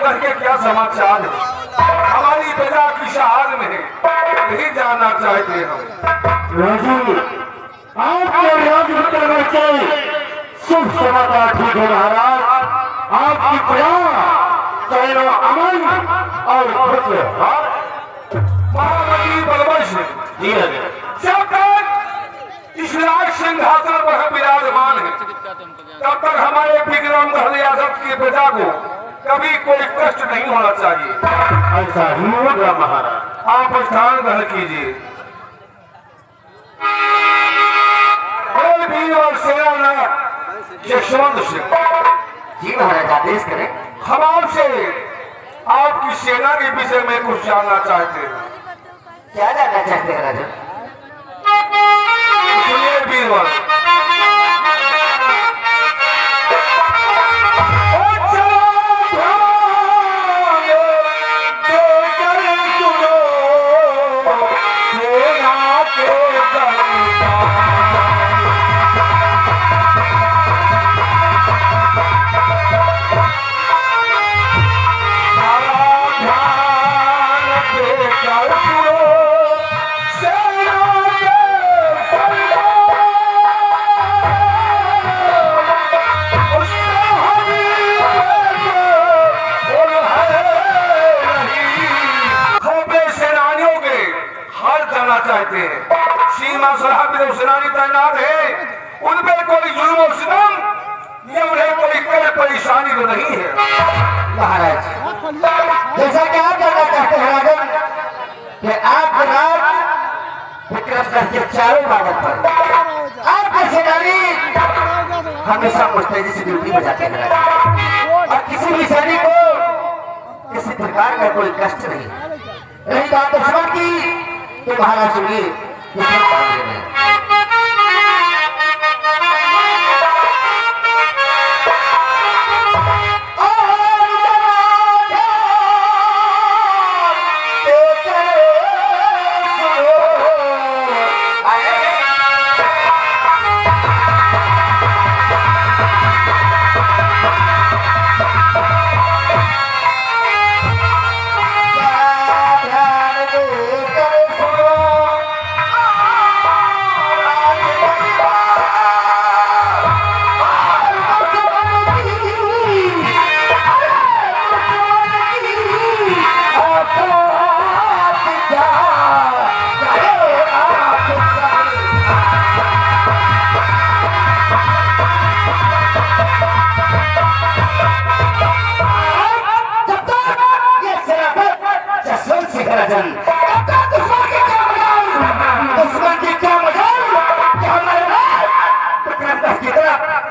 उधर के क्या समाचार है, हमारी प्रजा की हाल में है, यही जानना चाहते हैं हम। राजू, आपके राजपुत्र में के शुभ समाचार ठीक है महाराज। आपकी प्रजा चाहे अमन और खुश है। महामती बलवंश जी जब तक इस राज सिंहासन पर हम विराजमान है, तब तक हमारे विक्रम यादव की प्रजा को कभी कोई कष्ट नहीं होना चाहिए। ऐसा ही होगा महाराज। आप स्थान ग्रहण कीजिए। बड़े वीर और सेनानायक यशवंत सिंह जी महाराज, आदेश करें। हम आपसे आपकी सेना के विषय में कुछ जानना चाहते हैं। क्या जानना चाहते हैं राजा? सुनिए वीरवर, चाहते हैं सीमा सरहद में सेनानी तैनात है, उनपे कोई जुल्म और सितम या उन्हें कोई कल परेशानी तो नहीं है। महाराज, जैसा कि आप जानना चाहते हैं राजन कि आपके राज विक्रम के चारों बागत पर आपके सेनानी हमेशा मुस्तैदी से ड्यूटी बजाते हैं और किसी भी सैनिक को किसी प्रकार का कोई कष्ट नहीं। रही बात दुश्मन की तो महाराज सुनिए,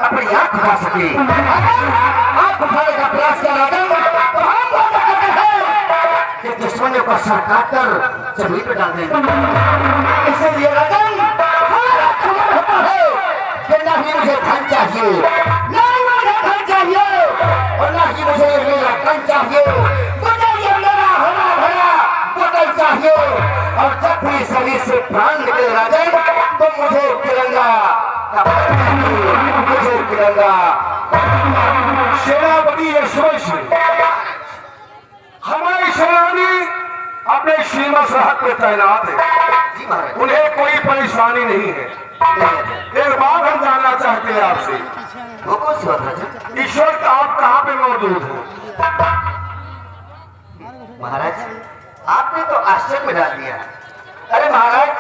अपनी आंख उठा सके। आप उठाने का प्रयास कर रहा तो हम वादा करते हैं कि दुश्मनों का सर काटकर जमीन पर डाल देंगे। इसलिए राजन हमारा खबर होता है कि ना ही मुझे धन चाहिए, ना ही मुझे धन चाहिए और ना ही मुझे मेरा धन चाहिए। मुझे ये मेरा हरा भरा बदल चाहिए और जब भी शरीर से प्राण निकले राजन तो मुझे तिरंगा मुझे तिरंगा। सेनापति यशवंत सिंह हमारी सेनानी अपने सीमा सरहद पर तैनात है, उन्हें कोई परेशानी नहीं है। एक बात हम जानना चाहते हैं आपसे, ईश्वर आप कहाँ पे मौजूद हो? महाराज, आपने तो आश्चर्य में डाल दिया। अरे महाराज,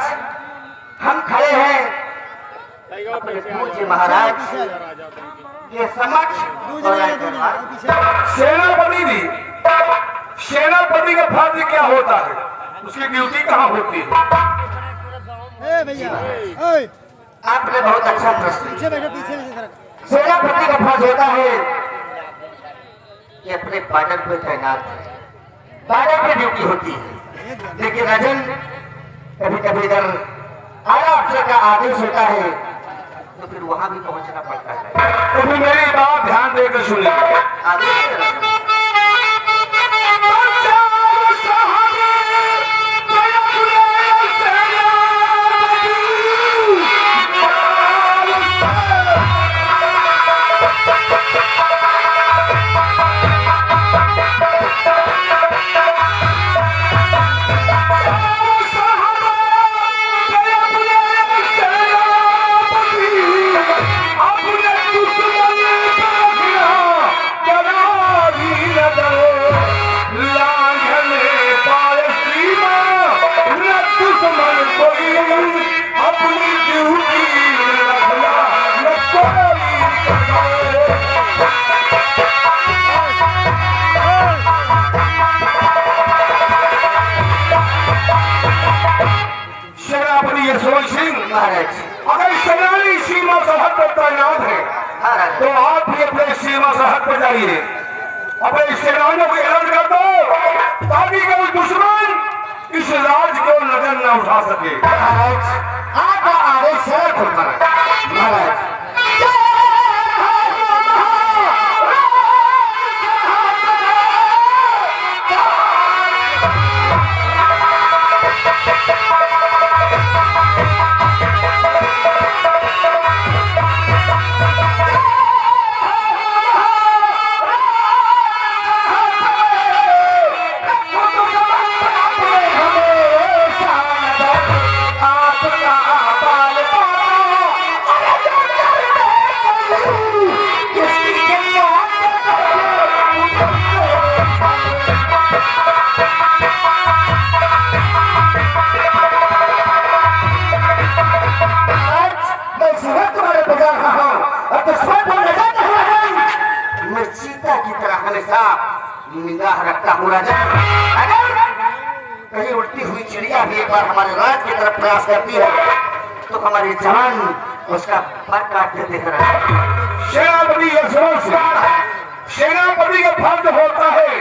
हम खड़े हैं अपने पूज्य महाराज के समक्ष। सेनापति जी, सेनापति का फर्ज क्या होता है, उसकी ड्यूटी कहाँ होती है? आपने बहुत अच्छा प्रश्न। सेनापति का फर्ज होता है कि अपने बॉर्डर पे तैनात है, बॉर्डर पे ड्यूटी होती है। लेकिन राजन, कभी कभी इधर आला अफसर का आदेश होता है तो फिर वहां भी पहुंचना पड़ता है। तो मेरी बात ध्यान देकर सुनिए। आदेश सीमा सरहद पर जाइए, अपने सेनानियों को ऐलान कर दो ताकि कोई दुश्मन इस राज को नजर न उठा सके। महाराज आपका आदेश है महाराज। निगाह रखता हूँ राजा, अगर कहीं उड़ती हुई चिड़िया भी एक बार हमारे राज की तरफ प्रयास करती है तो हमारी जान उसका फर काट देते हैं। सेनापति सेनापति का फर्ज होता है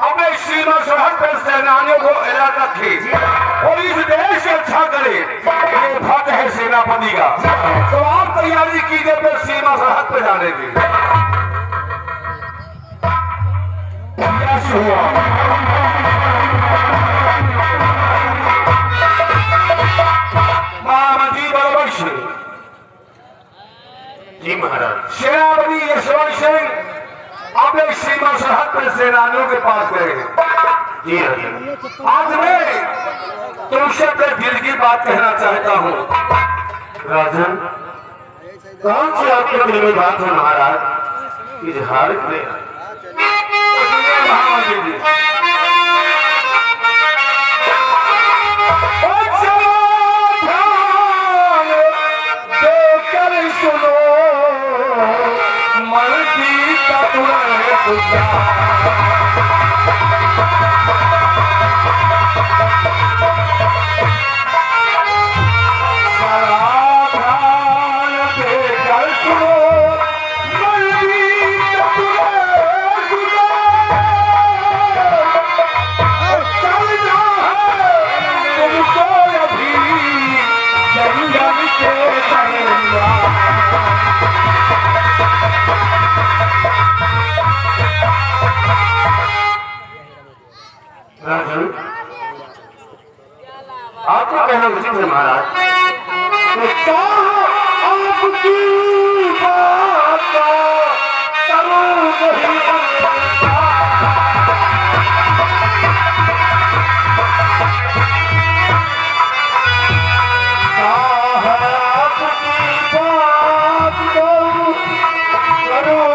अपने सीमा सरहद पर सेनानियों को अलर्ट रखे और इस देश से अच्छा करे, ये फर्ज है सेनापति का। तो आप तैयारी कीजिए फिर सीमा सरहद पर जाने की। महामंत्री बलवंत सिंह जी महाराज। सेनापति यशवंत सिंह अपने सीमा सरहद पर सेनानियों के पास गए। जी राजा। आज मैं तुमसे अपने दिल की बात कहना चाहता हूँ। राजन, कौन सी आपके दिल में बात है महाराज? इजहार करें। महामंत्री जी, सुनो मन की राजन, आपका कहना उचित है महाराज। आपकी बात करूं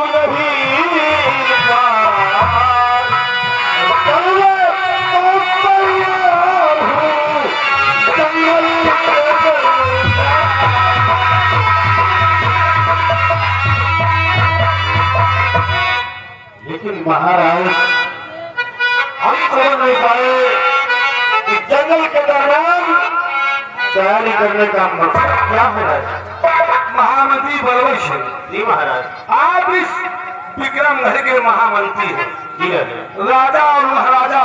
महाराज, हम समझ नहीं पाए कि जंगल के दौरान तैयारी करने का मकसद क्या है। महामंत्री बलवंत सिंह जी महाराज। आप इस विक्रमगढ़ के महामंत्री हैं। जी राजा। राजा और महाराजा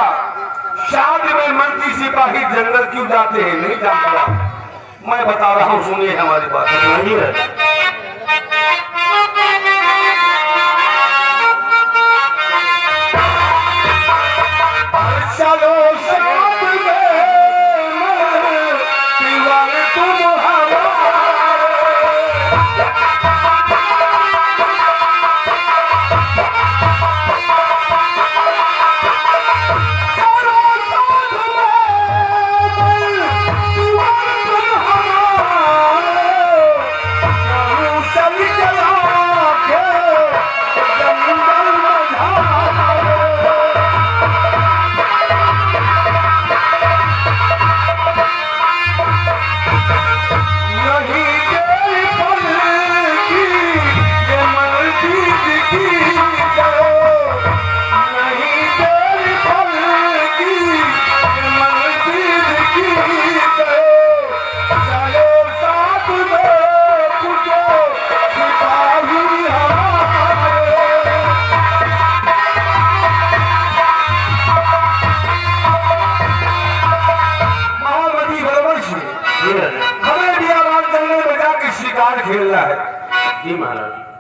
शादी में मंत्री सिपाही जंगल क्यों जाते हैं नहीं जानता। मैं बता रहा हूँ, सुनिए हमारी बात। जी राजा। चलो साथ में दीवाने तुम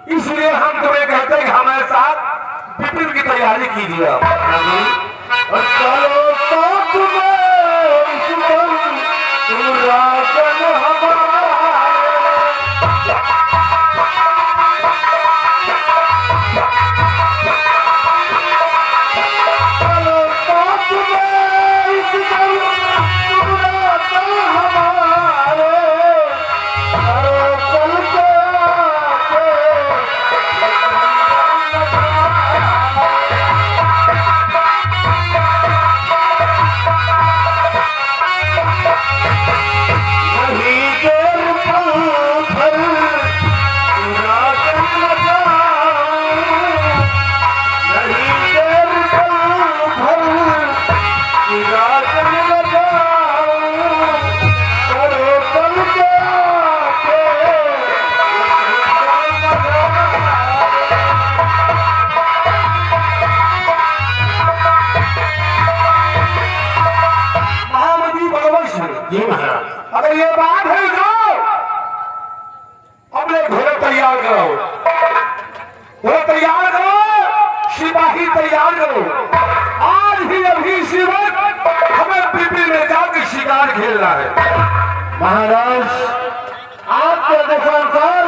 इसलिए हम तुम्हें कहते हैं कि हमारे साथ विपिन की तैयारी कीजिए आप। और चलो साथ में तुम राजन हमारे। चलो साथ में तुम राजन हमारे। अरे चल के नहीं देर पल राजन लगाऊं। नहीं देर पल राजन लगाऊं। अरे चल के महामती भगवान सिंह, जी महाराज। अगर ये बात है जाओ अपने घोड़े तैयार करो, घोड़े तैयार करो, सिपाही तैयार करो। आज ही अभी शिवक हमें पिपी में जाकर शिकार खेलना है। महाराज आपके आदेशानुसार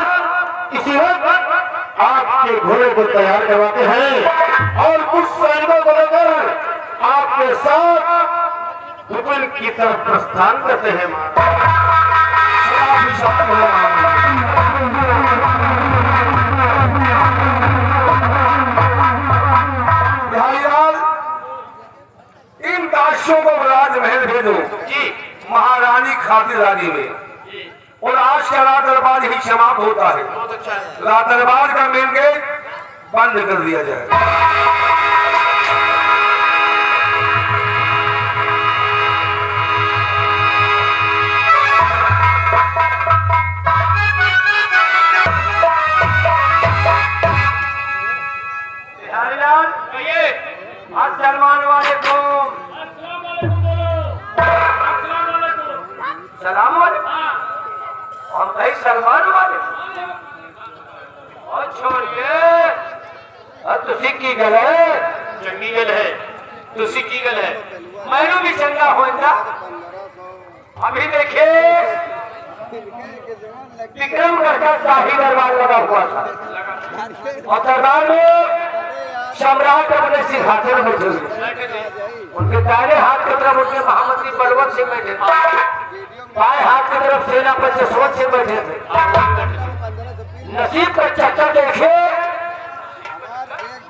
इसी वक्त आपके घोड़े को तैयार करवाते हैं और कुछ सैनिकों को लेकर आपके साथ विपिन की तरफ प्रस्थान करते हैं। बिहारीलाल, इन दासियों को राजमहल भेजो जी महारानी खातिरदारी में, और आज का रात दरबार ही समाप्त होता है। बहुत अच्छा है। रात दरबार का मेन गेट बंद कर दिया जाए। बिहारीलाल, अस्सलाम वालेकुम। सलाम वालेकुम। हम कहीं सलमान वाले और छोड़िए, और तुसी की गल है, चंगी गल है, तुसी की गल है। मैनू भी चंगा होगा। अभी देखे विक्रमगढ़ का शाही दरबार लगा हुआ था, और दरबार में सम्राट अपने सिंहासन में बैठे हुए, उनके दाहिने हाथ की तरफ उनके महामंत्री बलवंत सिंह बैठे थे, बाएं हाथ की तरफ सेनापति जसवंत सिंह बैठे थे। नसीब का चक्कर देखे,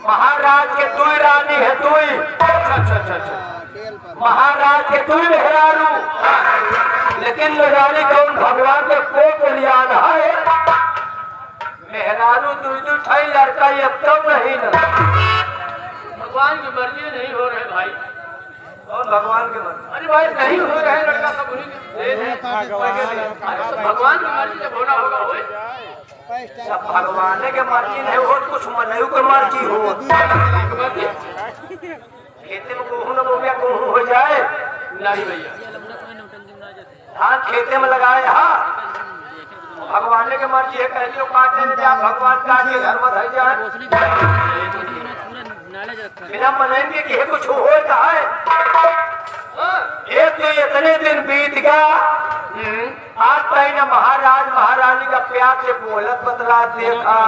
महाराज के दुई रानी है, दुई महाराज के दुई मेहरारू, लेकिन मेहरानी कौन भगवान के कोप लिया है। मेहरारू दुई दुई ठाई लड़का ये तो नहीं न, भगवान की मर्जी नहीं हो रहे भाई। और भगवान के मन अरे भाई नहीं हो रहे लड़का सब उन्हीं के अरे सब भगवान की मर्जी जब होना होगा होए। सब भगवान के मर्जी नहीं हो, कुछ मनऊ के मर्जी हो। खेते में गेहूं न बोया गेहूं हो जाए, नहीं भैया धान खेते में लगाए, हाँ भगवान के मर्जी है। कह काटने में जा, भगवान काट के घर में धर जाए, बिना मनाएंगे कि कुछ होता है। एक तो इतने दिन बीत गया, आज तक न महाराज महारानी का प्यार से बोलत बतला देखा,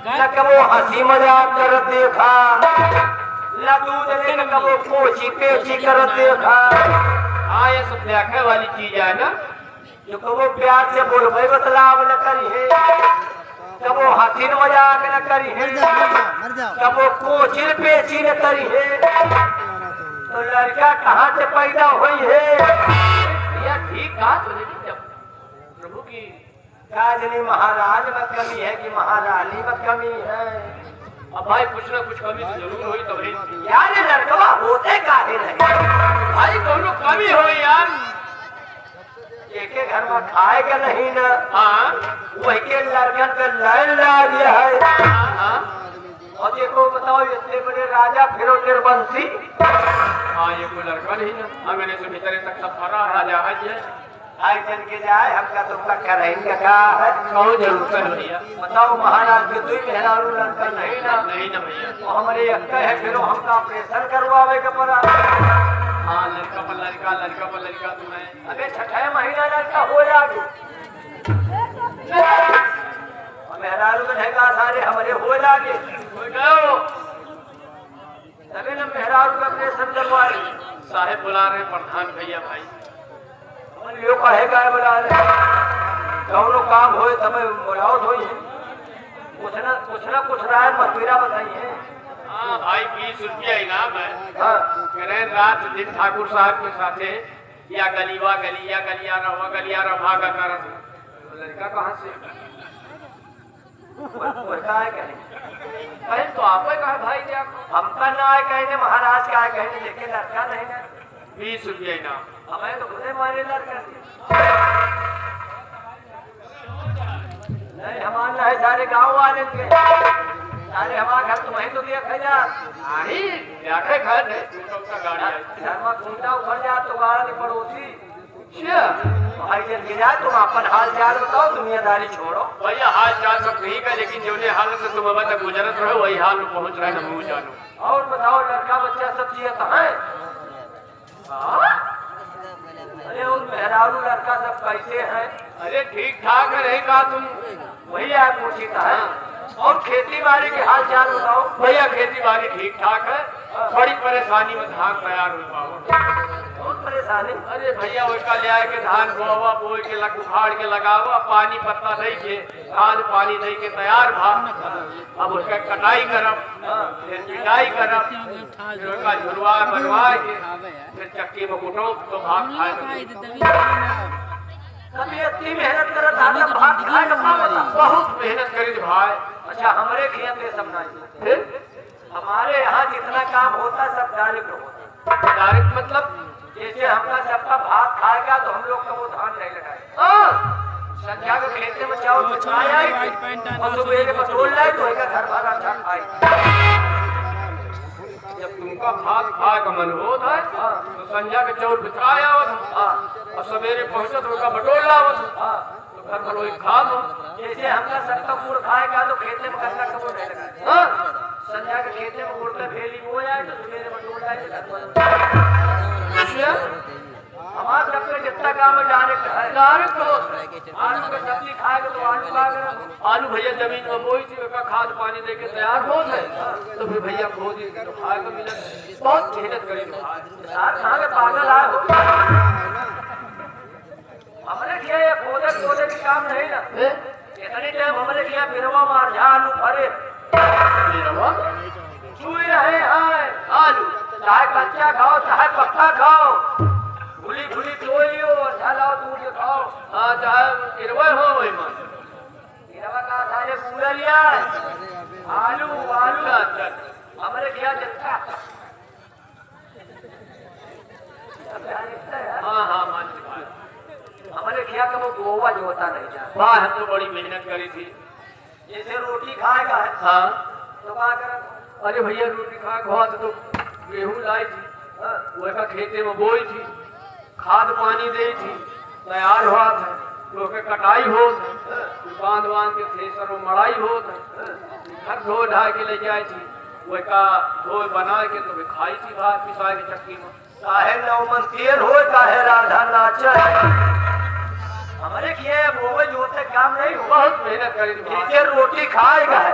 न कबो हंसी मजाक कर देखा, न दूध लेकर कबो पोछी पेची कर देखा। हाँ ये सब देखने वाली चीज है ना। जो कबो प्यार से बोलबे बतलाव न करी है, कबो हसीन मजाक न करी है, कबो कोचिन पेची न करी है। तो लड़का कहाँ से पैदा हुई है? या ठीक कहा तूने कि जब प्रभु की राजनी महाराज में कमी है कि महारानी में कमी है? अब भाई कुछ ना कुछ कमी तो जरूर हुई तभी। यार ये लड़का होते काहे नहीं? भाई दोनों कमी हो यार। एक घर में खाए के नहीं न, हाँ वही के लड़कन पे लाइन ला दिया है। हाँ और देखो बताओ, इतने बड़े राजा फिर निर्वंशी, हाँ ये कोई लड़का नहीं ना। हाँ मैंने से भीतर तक सब भरा राजा है ये। आई जन के जाए हमका तुमका करेंगे का है कहो जरूर कर भैया। बताओ महाराज के दुई मेहरारू लड़का नहीं ना नहीं ना भैया। तो हमारे अक्का है फिर हमका ऑपरेशन करवावे के पड़ा हाँ लड़का पर लड़का तुम्हें अबे छठे महीना लड़का हो जागे मेहरारू में ढेगा सारे हमारे हो जागे हो गयो। तबे ना मेहरारू का ऑपरेशन करवा रही साहेब बुला रहे प्रधान भैया भाई। यो कहेगा बुला रहे कौनो काम होए तब बुलाओ धोई कुछ ना है मशविरा बताइए हाँ भाई 20 रुपया इनाम है। हाँ कह रहे रात दिन ठाकुर साहब के साथे या गलीवा गली या गलियारा भागा कर लड़का कहाँ से का है कहने अरे तो आप कहा भाई क्या हमका ना है कहने महाराज का है कहने लेके लड़का नहीं ना 20 रुपया इनाम हमें तो खुदे मारे लड़का नहीं हमारा है सारे गांव वाले के सारे हमारा घर तुम्हें तो दिया खा जा आई क्या के घर है टूटा गाड़ी है घर में खूंटा उखड़ जा तो गाड़ा पड़ोसी अच्छा भाई जन के जाए तुम अपन हाल चाल बताओ दुनियादारी छोड़ो भैया हाल चाल सब ठीक है लेकिन जो हाल से तुम अब तक गुजरत रहो वही हाल में पहुंच रहे ना मुँह जानो। और बताओ लड़का बच्चा सब चीजें कहाँ है अरे उन मेहरारू लड़का सब कैसे हैं अरे ठीक ठाक है नहीं कहा तुम वही आप पूछी था और खेती बाड़ी के हाल चाल बताओ भैया खेती बाड़ी ठीक ठाक है बड़ी परेशानी में धान तैयार हो पाओ बहुत परेशानी अरे भैया उसका ले आए के धान बोवा बोए के उखाड़ के लगावा पानी पत्ता दे के खाद पानी दे के तैयार भा अब उसका कटाई करब फिर पिटाई करब फिर उसका झुलवा बनवा के फिर चक्की में कुटो तो भात खाए कभी इतनी मेहनत करत आदमी भात खाए का बता बहुत मेहनत करी भाई। अच्छा हमारे खेत में सब नहीं फिर हमारे यहाँ जितना काम होता है सब डायरेक्ट होता है डायरेक्ट मतलब जैसे हमका सबका भात खाएगा तो हम लोग का वो धान नहीं लगाए संध्या के खेते में चावल पिछवाया और सुबह बटोल लाए तो घर भर अच्छा खाए जब तुमका भात खाए का मन होता है तो संध्या के चौर बिछाया और सवेरे पहुंचत होगा बटोल लावत तो घर पर वही खा दो। जैसे हमका सबका गुड़ खाएगा तो खेते में गन्ना कबूर नहीं लगाए संध्या के खेते में गुड़ का फेली हो जाए तो सवेरे बटोल लाए हमारा सबका जितना काम है डायरेक्ट है डायरेक्ट आलू का सब्जी खाएगा तो आलू खाएगा आलू भैया जमीन में बोई थी उसका खाद पानी दे के तैयार हो जाए तो फिर भैया खो दी तो खाए को मिला बहुत मेहनत करी यार कहाँ के पागल आए हो हमने किया ये खोदे के काम नहीं ना इतनी टाइम हमने किया बिरवा मार जा आलू भरे छुई रहे हैं आलू चाहे कच्चा खाओ चाहे पक्का खाओ भूली भूली धो लियो और झालाओ दूध खाओ हाँ चाहे इरवा हो वही मन बिरवा का सारे पूरा लिया आलू आलू अच्छा हमने किया जत्था हाँ हाँ मान भाई हमने किया कि वो गोवा जो होता नहीं जा वाह हम तो बड़ी मेहनत करी थी जैसे रोटी खाएगा है हाँ तो क्या करें अरे भैया रोटी खा बहुत तो गेहूं लाई थी वह का खेते में बोई थी खाद पानी दे थी तैयार हुआ था तो के कटाई हो बांध के थ्रेसर में मड़ाई हो घर धो ढा के ले जाए थी वह का धो बना के तो खाई थी भात पिसा के चक्की में काहे नौमन तेल हो काहे राधा नाचा हमारे किए वो जोते काम नहीं हुआ बहुत मेहनत करी थी भाई। जैसे रोटी खाएगा है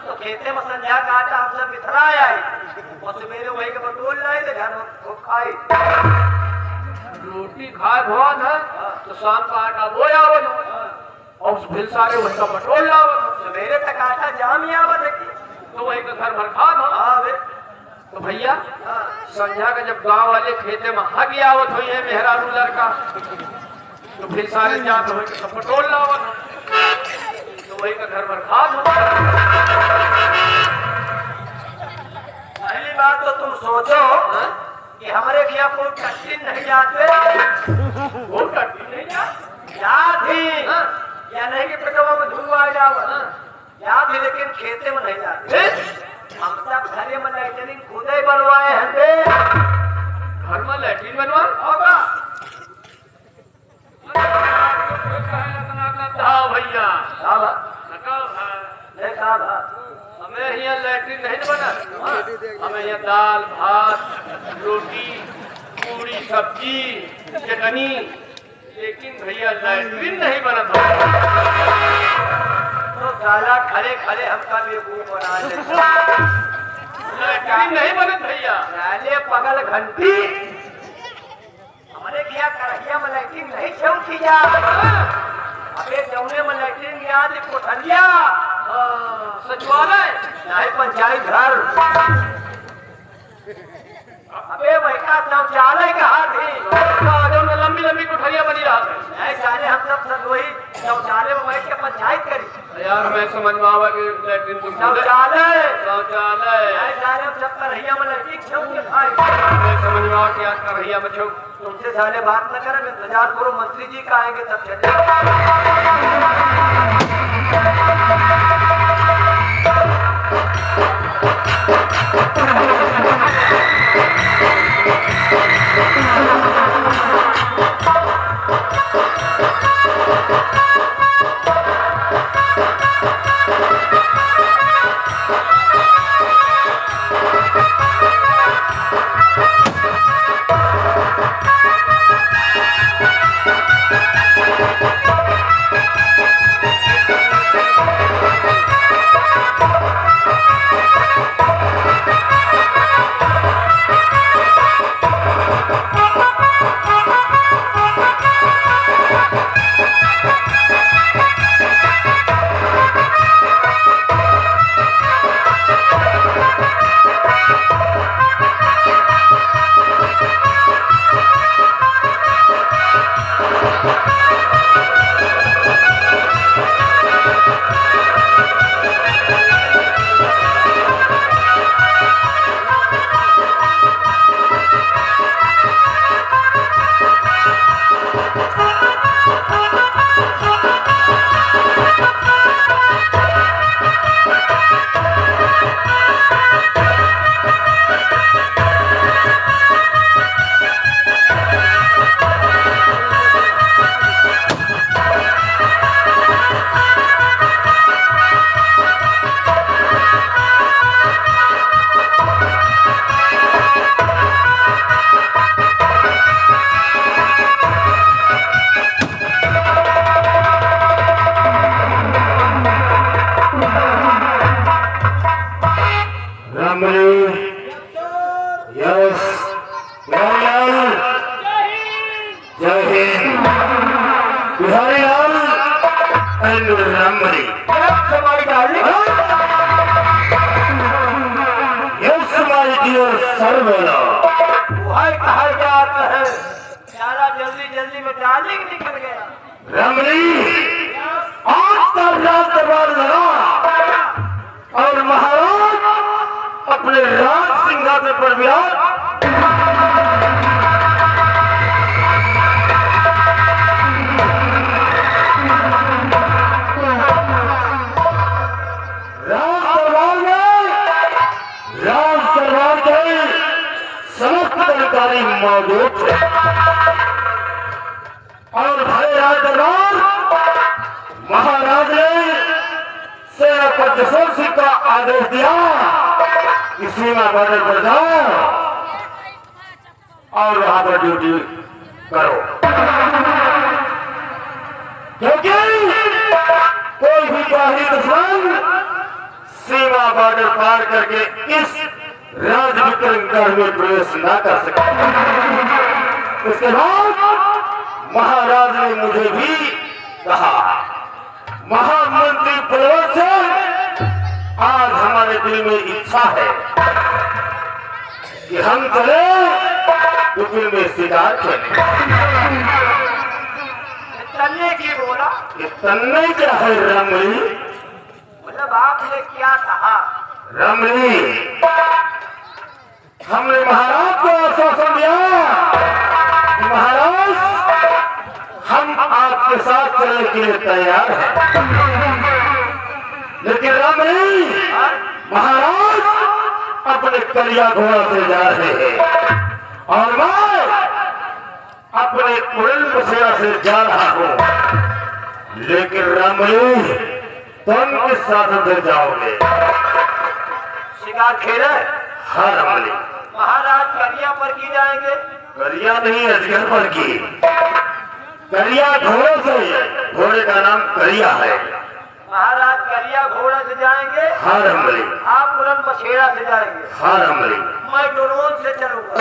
तो खेते में संध्या का आटा हम सब बिथरा आई और सवेरे वही के बटोल लाए तो घर में खूब खाई रोटी खाए बहुत है तो शाम का आटा बोया और फिर सारे वही का बटोल लावत सवेरे तक आटा जाम ही आवत है तो वही का घर भर खा दो तो भैया संध्या का जब गांव वाले खेते में हग आवत हुई है मेहरारू लड़का तो फिर सारे जात हो सब पटोल लावत तो वही का घर भर खा दो पहली बात तो तुम सोचो कि हमारे किया कोई टट्टी नहीं जाते वो टट्टी नहीं जाते याद ही या नहीं कि पेटवा में धुआं आ जावा याद ही लेकिन खेते में नहीं जाते हम सब घरे में लैट्रिन खुद ही बनवाए हैं घर में लैट्रिन बनवा होगा हाँ भैया का बा नकल है ले का बा हमें यहाँ लैट्रिन नहीं बना हमें यहाँ दाल भात रोटी पूरी सब्जी चटनी लेकिन भैया लैट्रिन नहीं बना था तो साला खड़े खड़े हमका बेवकूफ बना ले लैट्रिन नहीं बना भैया साले पगल घंटी हमारे क्या करहिया में लैट्रिन नहीं छौकी जा अबे जौने में लैट्रिन याद कोठलिया सचिवालय नहीं पंचायत घर अबे वैका शौचालय कहा थी जो में लंबी लंबी कोठरिया बनी रहा है नहीं साले हम सब वही शौचालय में बैठ के पंचायत करी यार मैं समझ में आवा कि लैट्रिन तुम शौचालय शौचालय नहीं साले हम सब करहिया में लैट्रिन छौक के खाए मैं समझ में आवा कि यार करहिया में छो तुमसे साले बात न करें इंतजार करो मंत्री जी का आएंगे तब चले जल्दी जल्दी में डार्लिंग निकल गया रमणी आज का रात दरबार लगा और महाराज अपने राज सिंहासन पर विराज राज दरबार के समस्त अधिकारी मौजूद थे और भले राज दरबार महाराज ने सेनापति जसवंत सिंह का आदेश दिया कि सीमा बॉर्डर पर जाओ और वहां पर ड्यूटी करो, क्योंकि कोई भी बाहरी दुश्मन सीमा बॉर्डर पार करके इस राज विक्रमगढ़ में प्रवेश न कर सके। उसके बाद महाराज ने मुझे भी कहा, महामंत्री प्रलोभ से आज हमारे दिल में इच्छा है कि हम चले कुपिल में शिकार खेलें। तन्ने की बोला, ये तन्ने क्या है रमणी? मतलब आपने क्या कहा? रमणी, हमने महाराज को आश्वासन दिया कि महाराज हम आपके साथ चलने के लिए तैयार हैं, लेकिन रमणी महाराज अपने कलिया घोड़ा से जा रहे हैं और मैं अपने उड़न बसेरा से जा रहा हूँ। लेकिन रमणी तुम किस साधन से जाओगे? शिकार खेले हाँ रमणी। महाराज करिया पर की जाएंगे। करिया नहीं, अजगर पर की। करिया घोड़े से, घोड़े का नाम करिया है। महाराज करिया घोड़े से जाएंगे। हाँ रमणी। आप तुरंत बछेड़ा से जाएंगे। हाँ रमणी। मैं ड्रोन से चलूंगा।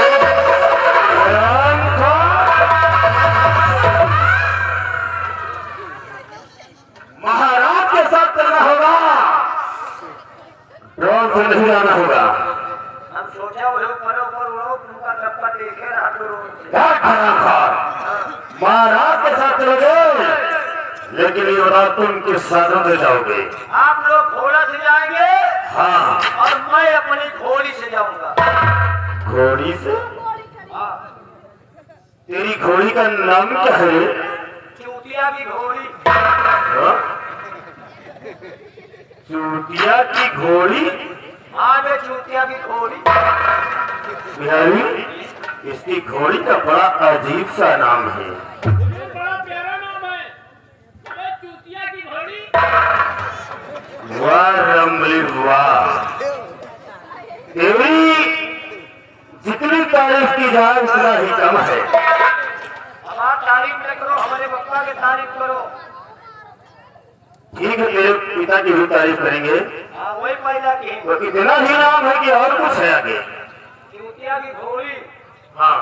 महाराज के साथ चलना होगा, ड्रोन से नहीं जाना होगा। हम सोचा वो लोग परो पर उड़ो, तुमका टप्पा देखे रहा ड्रोन से। क्या महाराज के साथ चलोगे, लेकिन ये बताओ तुम किस साधन से जाओगे? आप लोग घोड़ा से जाएंगे। हाँ। और मैं अपनी घोड़ी से जाऊंगा। घोड़ी से? हाँ। तेरी घोड़ी का नाम क्या है? चूतिया की घोड़ी। हाँ? चूतिया की घोड़ी? हाँ मैं चूतिया की घोड़ी। बिहारी, इसकी घोड़ी का बड़ा अजीब सा नाम है। बड़ा प्यारा नाम है, अरे चूतिया की घोड़ी। वाह रमली वाह, तेरी जितनी तारीफ की जाए उतना ही कम है। हमारा तारीफ न करो, हमारे बप्पा की तारीफ करो। ठीक है, तेरे पिता की भी तारीफ करेंगे। हाँ वही पहला की। तो इतना ही नाम है कि और कुछ है आगे? चूतिया की घोड़ी। हाँ।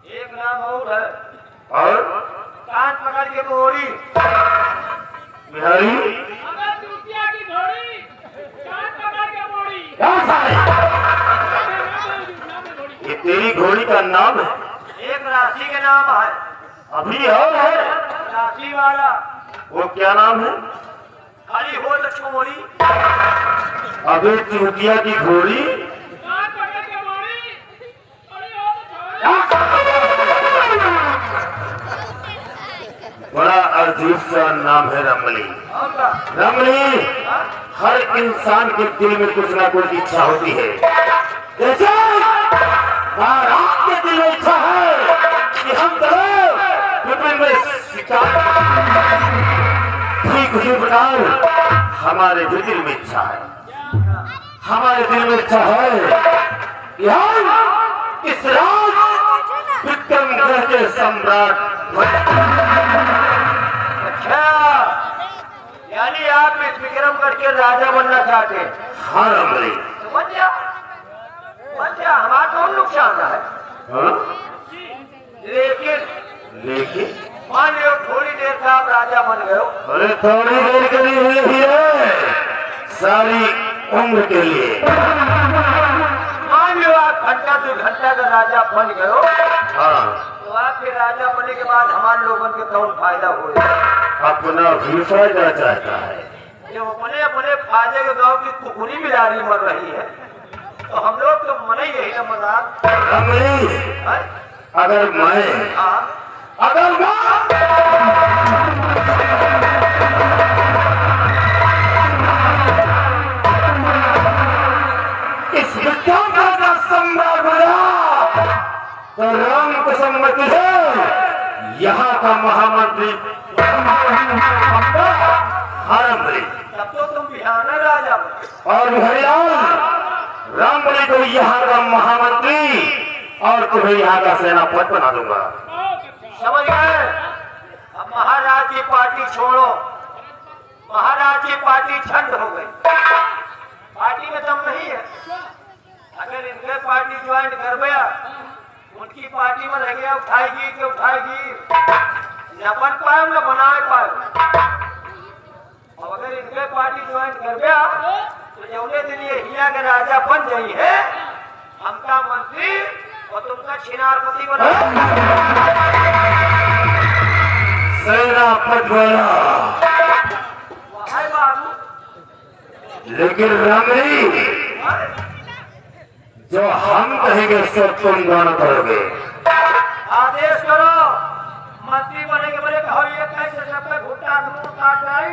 एक नाम और है। और कान पकड़ के मोड़ी। बिहारी, अगर चूतिया की घोड़ी, कान पकड़ के मोड़ी। क्या साले? नाम है घोड़ी। ये तेरी घोड़ी का नाम है? एक राशि के नाम है। अभी और है? राशि वाला। वो क्या नाम है? खाली हो तो छोड़ी। अबे चूतिया की घोड़ी, कान पकड़ के मोड़ी, अरे ओ तो बड़ा अजीब सा नाम है रमली। और क्या? रमली, हर इंसान के दिल में कुछ ना कुछ इच्छा होती है। जैसे महाराज के दिल में इच्छा है कि हम चलो विपिन में शिकार, ठीक उसी प्रकार हमारे भी दिल में इच्छा है। हमारे दिल में इच्छा है कि हम इस राज विक्रम ग्रह के सम्राट बने। अच्छा, यानी आप इस विक्रमगढ़ के राजा बनना चाहते हैं? हाँ रमली। तो बन जा, बन जा, हमारा कौन नुकसान है? हाँ? लेकिन मान लो थोड़ी देर का आप राजा बन गए हो। अरे थोड़ी देर के लिए हुई है, सारी उम्र के लिए। मान लो आप घंटा 2 घंटा का राजा बन गए हो, हाँ। तो आपके राजा बनने के बाद हमारे लोगों के कौन फायदा होगा? अपना भी फायदा चाहता है। जब अपने अपने फायदे के गांव की कुकुरी बिलारी मर रही है, तो हम लोग तो मने यही ना मजाक। रमली, है? अगर मैं हाँ, अगर मैं इस विक्रम का सम्राट बना तो राम को सम्मति है यहाँ का महामंत्री हरमली तब तो तुम बिहाना राजा बनो। और हरियाल रामबली को यहाँ का महामंत्री और तुम्हें यहाँ का सेनापति बना दूंगा। समझ गए? अब महाराज की पार्टी छोड़ो, महाराज की पार्टी ठंड हो गई। पार्टी में दम नहीं है। अगर इनके पार्टी ज्वाइन कर गया, उनकी पार्टी में रह गया, उठाएगी तो उठाएगी, न बन पाए न बना पाए। और अगर इनके पार्टी ज्वाइन कर गया, तो जौने दिन ये हिया के राजा बन जाई है, हमका मंत्री और तुमका छिनारपति बना। सेनापति बना, है बाबू। लेकिन रमणी जो हम कहेंगे सो तुम दोनों करोगे। आदेश करो, मंत्री बने के बड़े कहो ये कैसे सब पे घुट्टा दूर काट जाई।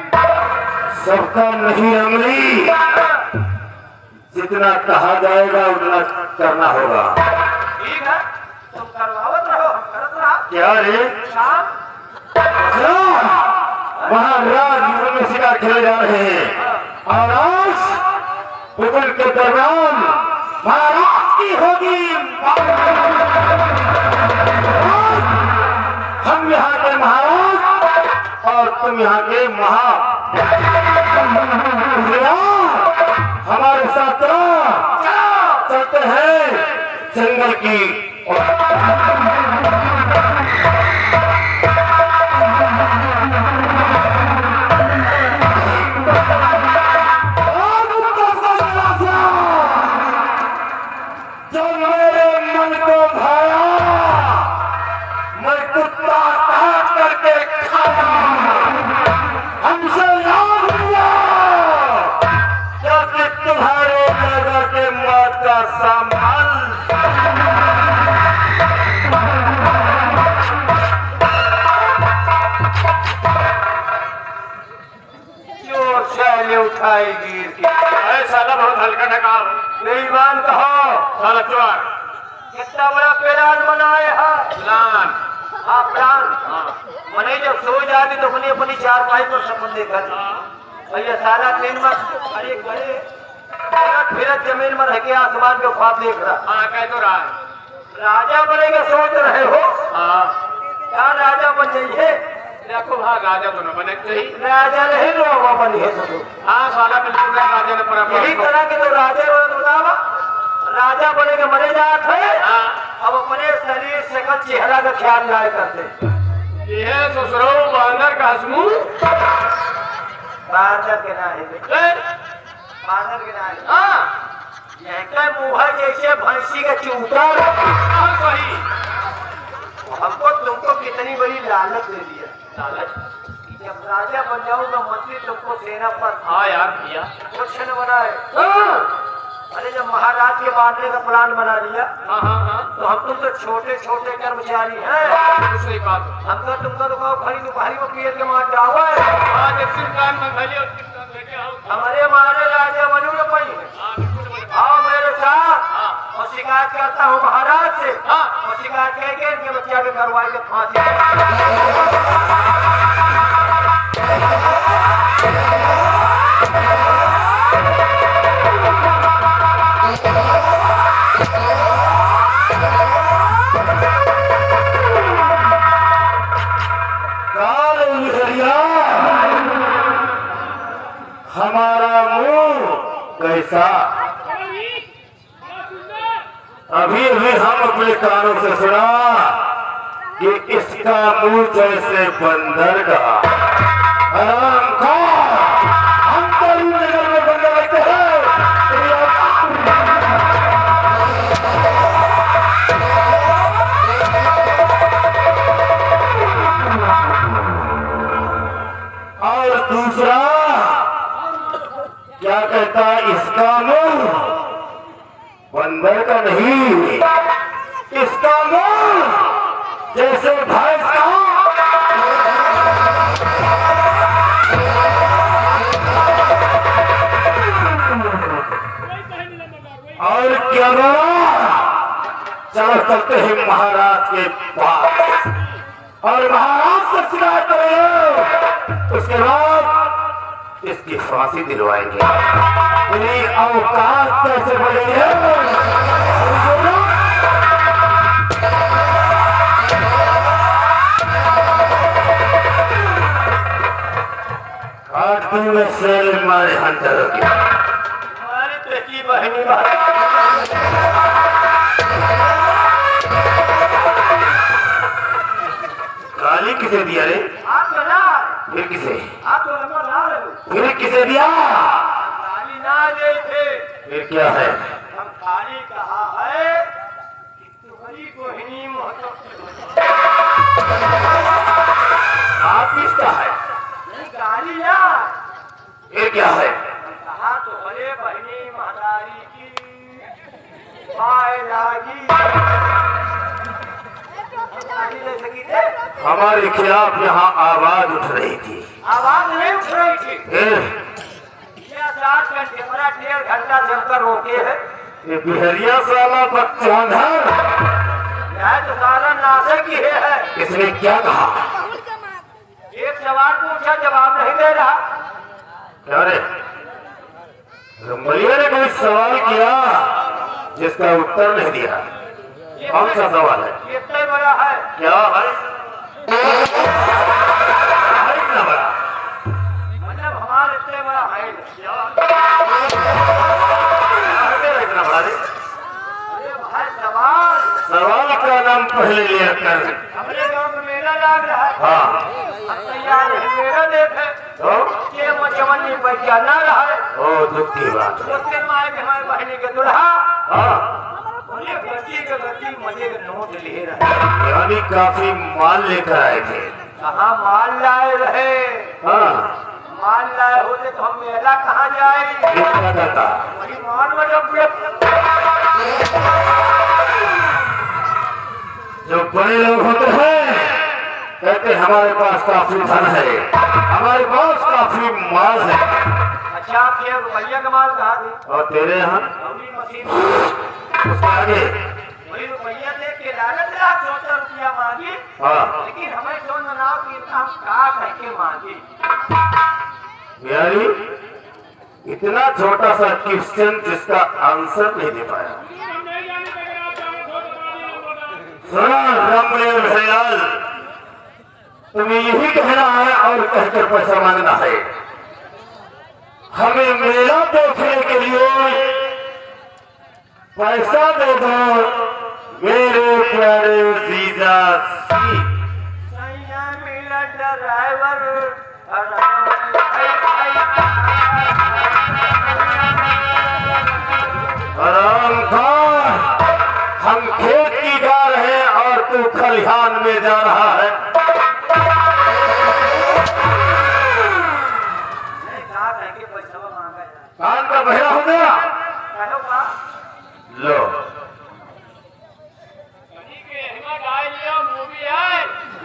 सबका नहीं रमणी, जितना कहा जाएगा उतना करना होगा। ठीक है, तुम करवावत रहो, हम करत रहा। क्या रे? काम वहाँ राजमहल में शिकार खेले जा रहे हैं और आज पुतल के दरमियान महाराज की होगी। हम यहाँ के महाराज और तुम यहाँ के हमारे साथ चलते हैं जंगल की जो मेरे मन को भाया मैं कुत्ता काट करके खाया। हमसे याद हुआ क्योंकि तुम्हारे नगर के मौत का सामान जोर से उठाई गिर के साला बहुत हल्का ढका बेईमान कहो साला चोर कितना बड़ा प्लान बनाए है। प्लान हाँ प्लान मने जब सो जाती तो अपनी अपनी चारपाई पर सपन देखा भैया सारा ट्रेन में अरे खड़े फिरत जमीन में रह के आसमान के ख्वाब देख रहा। हाँ कह तो रहा है राजा बनेगा सोच रहे हो हाँ क्या राजा बन जाइए। देखो हाँ राजा तो न बने चाहिए राजा नहीं लोग बनी है ससुर। हाँ साला बिल्कुल राजा ने परा यही तरह के तो राजा बतावा राजा बने के मरे जात है। हाँ अब अपने शरीर शकल चेहरा का ख्याल ना करते। ये है ससुरो बांदर का हसमू बांदर के ना है बांदर के ना है हाँ यह का मुँह जैसे भैंसी का चूता। सही हमको तुमको कितनी बड़ी लालच दे दिया। लालच जब राजा बन जाऊंगा मंत्री तुमको सेना पर हाँ यार भैया कुछ न बनाए। हाँ अरे जब महाराज के मारने का प्लान बना लिया हाँ हाँ तो हम तुम तो छोटे छोटे कर्मचारी हैं। सही बात हमको तुमको तो कहो खड़ी दोपहरी में पीर के मार जाओ। हाँ जब दिन कान में भले और दिन कान लेके आओ हमारे मारे राजा बनू न पाई हाँ बिल्कुल बोले आओ मेरे साथ हाँ और शिकायत करता हूँ महाराज से। हाँ और शिकायत कह के इनके बच्चा के करवाई के फांसी। हमारा मुंह कैसा अभी भी हम अपने कानों से सुना कि इसका मुंह जैसे बंदर का आराम का हम तो इन नगर में बंदर लगते हैं। और दूसरा क्या कहता इसका मुंह बंदर का नहीं इसका मुंह जैसे भैंस का। और क्या बोला चलो चलते हैं महाराज के पास और महाराज से शिकायत करेंगे। उसके बाद इसकी फांसी दिलवाएंगे। इन्हीं औकात कैसे बढ़ेंगे। काट दूंगा शेर मारे हंटर हो गया। हमारी बेटी बहनी बात गाली किसे दिया रे आप तो ना फिर किसे आप तो नंबर ना रहे फिर किसे दिया गाली ना दे थे। फिर क्या है हम खाली कहा है कि तुम्हारी बहनी महत्व आप किसका है गाली ना फिर क्या है कहा तो भले बहनी महतारी की पाए लागी गाली दे सकी थे। हमारे खिलाफ यहाँ आवाज उठ रही थी आवाज नहीं उठ रही थी। फिर यह 7 घंटे पूरा 1.5 घंटा जमकर रोके है। ये बिहरिया साला बच्चाधर यह तो सारा नाशक ही है। इसने क्या कहा एक सवाल पूछ पूछा जवाब नहीं दे रहा। क्या रे रंगलिया ने कोई सवाल किया जिसका उत्तर नहीं दिया? कौन सा सवाल है? ये इतना बड़ा है। क्या है? इतना बड़ा मतलब हमारे इतने बड़ा है इतना बड़ा रे? अरे भाई सवाल सवाल का नाम पहले लिया कर। हमारे गांव में मेला लग रहा है। हाँ अब तैयार है मेला देखे तो ये मचवनी पर जाना रहा है। ओ दुख की बात है। उसके माए के हमारे बहनी के दुल्हा हाँ बोले गति के गति मजे के नोट ले रहे। यानी काफी माल लेकर आए थे। कहाँ माल लाए रहे? हाँ माल लाए होते तो हम मेला कहाँ जाए? क्या कहता? वही माल मतलब जो बड़े लोग होते हैं कहते हमारे पास काफी धन है, हमारे पास काफी माल है। अच्छा आपके रुपया का माल कहाँ थे? और तेरे यहाँ अभी मशीन उसके आगे वही रुपया दे के लागत रहा 100 रुपया मांगी। हाँ लेकिन हमें जो नाव की हम का कह के मांगी। यानी इतना छोटा सा क्वेश्चन जिसका आंसर नहीं दे पाया। सुना रमणीय भैयाल, तुम्हें यही कहना है और कहकर पैसा मांगना है। हमें मेला देखने के लिए पैसा दे दो मेरे प्यारे जीजा सी। सैया मिला ड्राइवर आराम खान, हम खेत की जा रहे हैं और तू खलिहान में जा रहा है। कहा कह के पैसा मांगा है। कान का बहरा हो गया। कहो का लो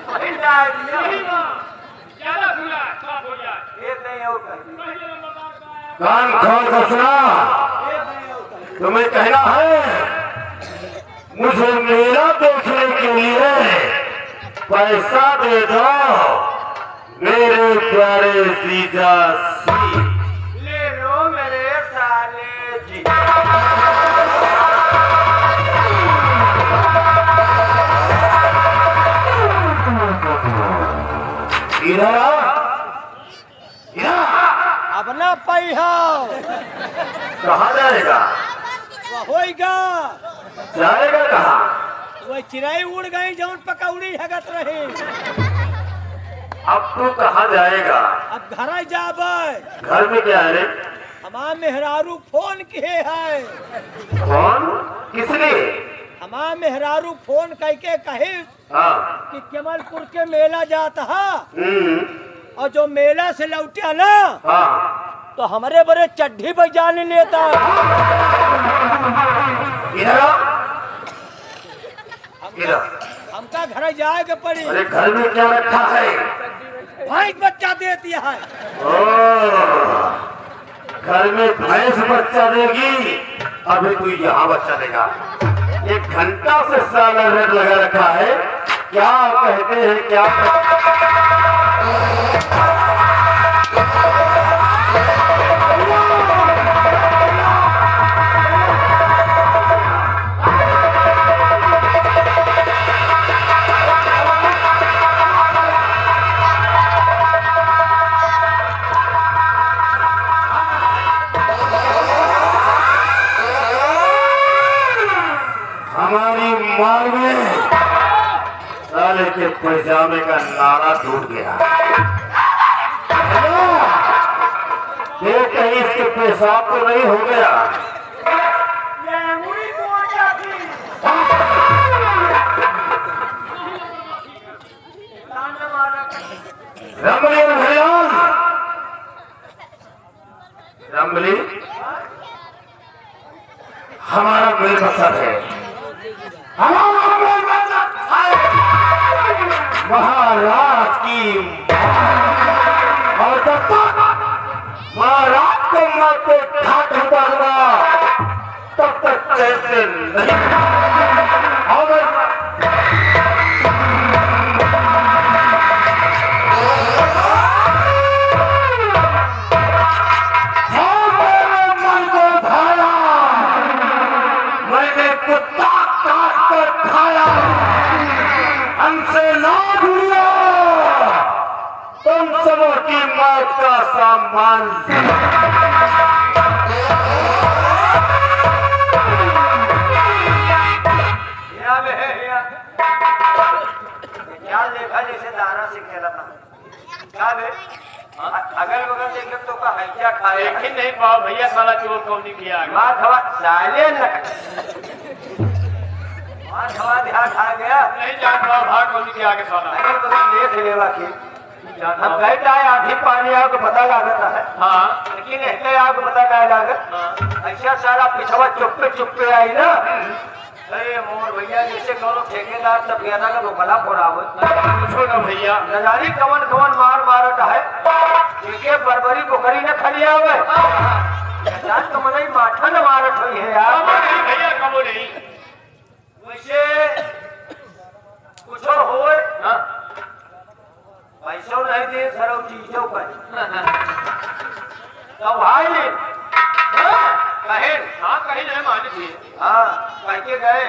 वही डाल दिया। एक नहीं और कह कान खोल कर सुना, तुम्हें कहना है मुझे मेला देखने के लिए पैसा दे दो मेरे प्यारे जीजा सी। ले लो मेरे साले जी। इधर आ, इधर अपना पैहा कहाँ जाएगा? होएगा। जाएगा कहाँ? वह चिड़ै उड़ गई जौन पकौड़ी हगत रही। अब तू कहाँ जाएगा? अब घर जाबे। घर में क्या है रे? हमार मेहरारू फोन किए है। कौन? किसने? हमार मेहरारू फोन करके कहे हाँ कि कमलपुर के मेला जाता है हम्म, और जो मेला से लौटे ना हाँ तो हमारे बड़े चड्ढी बजाने लेता है। इधर आ, इधर। हमका घर जाए के पड़ी। अरे घर में क्या रखा है? भैंस बच्चा दे दिया है। ओ, घर में भैंस बच्चा देगी। अभी तू यहाँ बच्चा देगा। 1 घंटा से साला रेट लगा रखा है। क्या कहते हैं क्या? हमारी माल में साले के पैजामे का नाड़ा टूट गया। देख कहीं इसके पेशाब तो नहीं हो गया? रमली भैया, रमली हमारा मेल मकसद है। हमारा मेल मकसद है महाराज की और तब तक महाराज को मैं को ठाट उतारूंगा तब तक कैसे नहीं। और आपका सामान। क्या देखा जैसे दाना से खेला था क्या बे? अगल बगल देखे तो का हैजा खाए लेकिन नहीं पाओ भैया साला चोर कौन नहीं किया माँ खवा साले न माँ खवा ध्यान खा गया नहीं जान पाओ भाग कौन नहीं किया आगे साला। अगल बगल देख लेवा की हम गए था आधी पानी आपको पता लागता है हाँ लेकिन ऐसे आपको पता नहीं लागत ऐसा सारा पिछवा चुप्पे आई ना अरे मोर भैया जैसे कौन ठेकेदार सब ज्यादा का भला फोड़ावे पूछो ना भैया नजारी कवन कवन मार मारत है एके बरबरी पोखरी न खली आवे जान तो मनई माठा न मारत हुई है यार नहीं भैया कबो नहीं वैसे कुछ होए पैसों नहीं दे सरव चीजों पर तो भाई कहे हाँ कहे नहीं माने थी हाँ कह के गए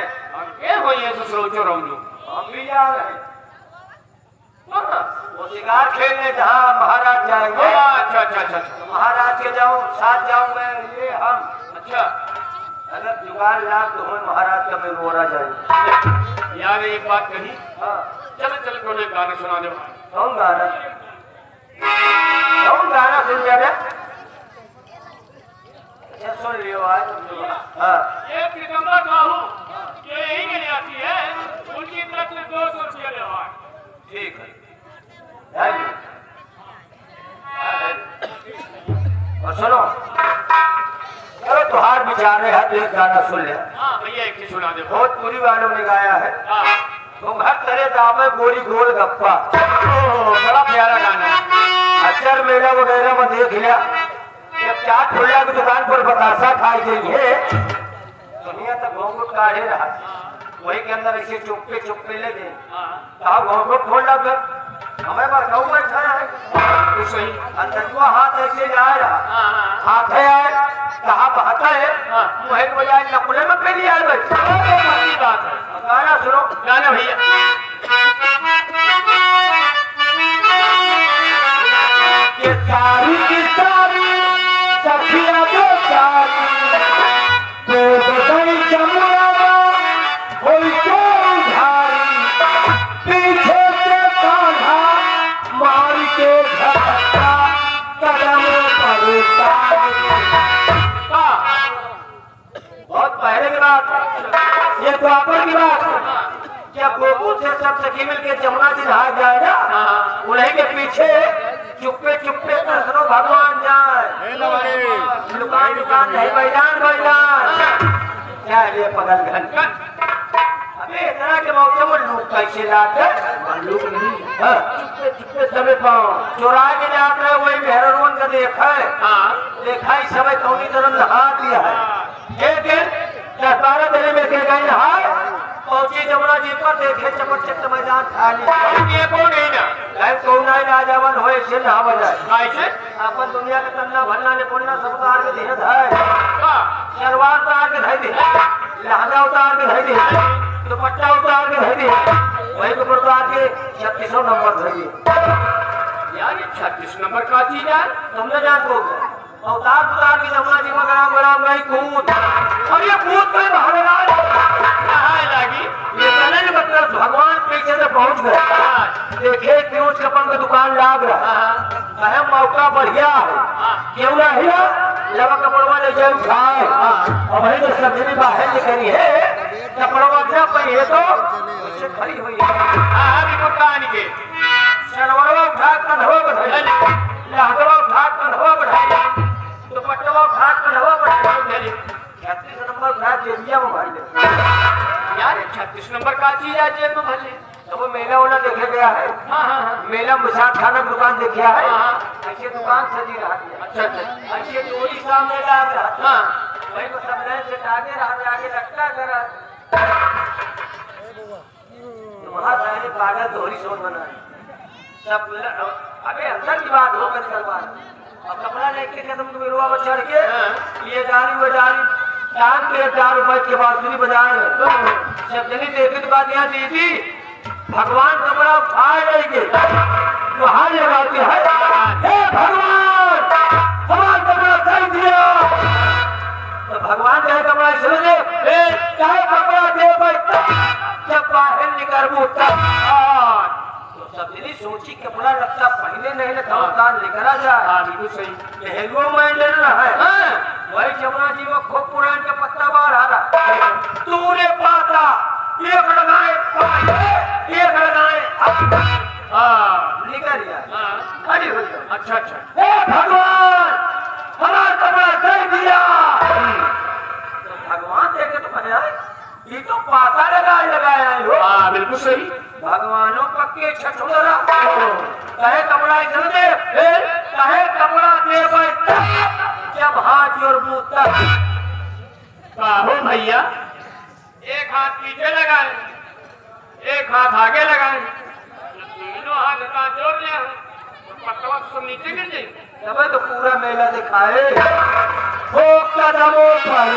ये हो ये तो सोचो रहूं हम भी जा रहे वो शिकार खेलने जहाँ महाराज जाएंगे अच्छा अच्छा अच्छा अच्छा महाराज के जाऊँ साथ जाऊंगा ये हम अच्छा अगर जुगाड़ लाभ तो हमें महाराज का मैं रोरा जाए यार एक बात कही हाँ चलो चलो कोई एक गाना सुना दो कौन गाना सुन जाए अच्छा सुन लियो आज हाँ ये प्रीतम्बर साहू ये यही के लिए आती है उनकी तरफ से 200 रुपया लेवा ठीक है और सुनो चलो तुहार विचारे है तो एक गाना सुन ले हाँ भैया एक ही सुना दो बहुत पूरी वालों ने गाया है हाँ तुम हर तरह दामे गोरी गोल गप्पा बड़ा प्यारा गाना अक्सर मेला वगैरह में देख लिया जब चाट खुल्ला की दुकान पर बतासा खाई गई है दुनिया तक घोंघट काढ़े रहा वही के अंदर ऐसे चुप्पे ले गए कहा घोंघट खोल लग हमें पर कहूँ बैठा है तो सही अंदर को हाथ ऐसे जा रहा हाथ है आए कहा बहाता है मुहे के बजाय नकुले में पे लिया बैठ बात है गाना सुनो गाना भैया ये सारी की सारी सखिया जो सारी तो बदई जमुना होई तो उधारी पीछे से कान्हा मार के झटका कदम पर बहुत पहले की बात ये द्वापर की बात जब गोकुल से सब सखी मिलके जमुना जी नहा जाए ना उन्हीं के पीछे चुप्पे कृष्ण भगवान जाए दुकान नहीं बैलान क्या ये पगल घन अबे इतना के मौसम में लोग कैसे लाते लोग नहीं चुप्पे समय पाओ चुरा के जाते हैं वही मेहरवन का देखा है इस समय कौनी तरह नहा दिया है एक दिन 10-12 दिन में के गए नहा पहुंची जमुना जी पर देखे चमक मैदान खाली ये कौन है ना कौन राजावन हो से नहा बजाए ऐसे अपन दुनिया के तन्ना भन्ना ने पुन्ना सब उतार के धीरे धाय शलवार उतार के धई दे लहंगा उतार के धई दे दुपट्टा उतार के धई दे वही के ऊपर उतार के 3600 नंबर धई दे यार ये 36 नंबर का चीज है तुमने जान को उतार के जमुना जी में गराम गई कूद और ये कूद के महाराज कहाँ लगी ये कहने मतलब भगवान पीछे से पहुंच गए देखे पीयूष कपन का दुकान लाग रहा है मौका बढ़िया है क्यों ना हिला लवा कपड़वा ले जाए उठाए और वही तो सब्जी भी बाहर निकली है कपड़वा क्या पहले तो उससे खड़ी हुई है अभी को कहानी के शलवारवा उठा कंधवा बढ़ाई लहंगवा उठा कंधवा बढ़ाई दुपट्टवा उठा कंधवा बढ़ाई 36 नंबर उठा जेबिया में भाई यार 36 नंबर का चीज है जेब में भले तो वो मेला वाला देखे गया है मेला मुसाद खाना की दुकान देखा है ऐसे दुकान सजी रहा है अच्छा अच्छा ऐसे चोरी सामने लाग रहा वही को सब लाइन से आगे रहा आगे लगता करा वहाँ सारे कागज दोहरी सोच बना सब अबे अंदर की बात हो कर अब कपड़ा लेके तुम मेरुआ में चढ़ के ये डाली वो डाली डाल के 4 रुपए के बांसुरी बजा रहे सब जनी देखी तो बात यहाँ दी थी भगवान कपड़ा उठाए लेंगे वहां लगाते हैं, हे भगवान हमारा कपड़ा दे दिया। तो भगवान कहे कपड़ा समझे, चाहे कपड़ा दे जब बाहर निकल तब तो सबने सोची कपड़ा लगता पहले नहीं लगता दान लेकर आ जाए। बिल्कुल सही। हेलो मैं ले रहा है वही जमुना जी में खूब पुरान का पत्ता बाहर आ रहा, तूने पाता एक लगाए एक लगाए निकल गया। खड़ी हो गया। अच्छा अच्छा। हे भगवान हमारा कपड़ा दे दिया। तो भगवान देखे तो बने ये तो पाता लगाया है हो। हाँ बिल्कुल सही। भगवानों पक्के छठोरा कहे कपड़ा चल दे, कहे कपड़ा दे जब हाथ और मुंह तक हो भैया, एक हाथ पीछे लगाए, एक हाथ आगे लगाए, तीनों हाथ का जोड़ लिया तो पत्तवा सब नीचे गिर जाए। तब तो पूरा मेला दिखाए हो कदमों पर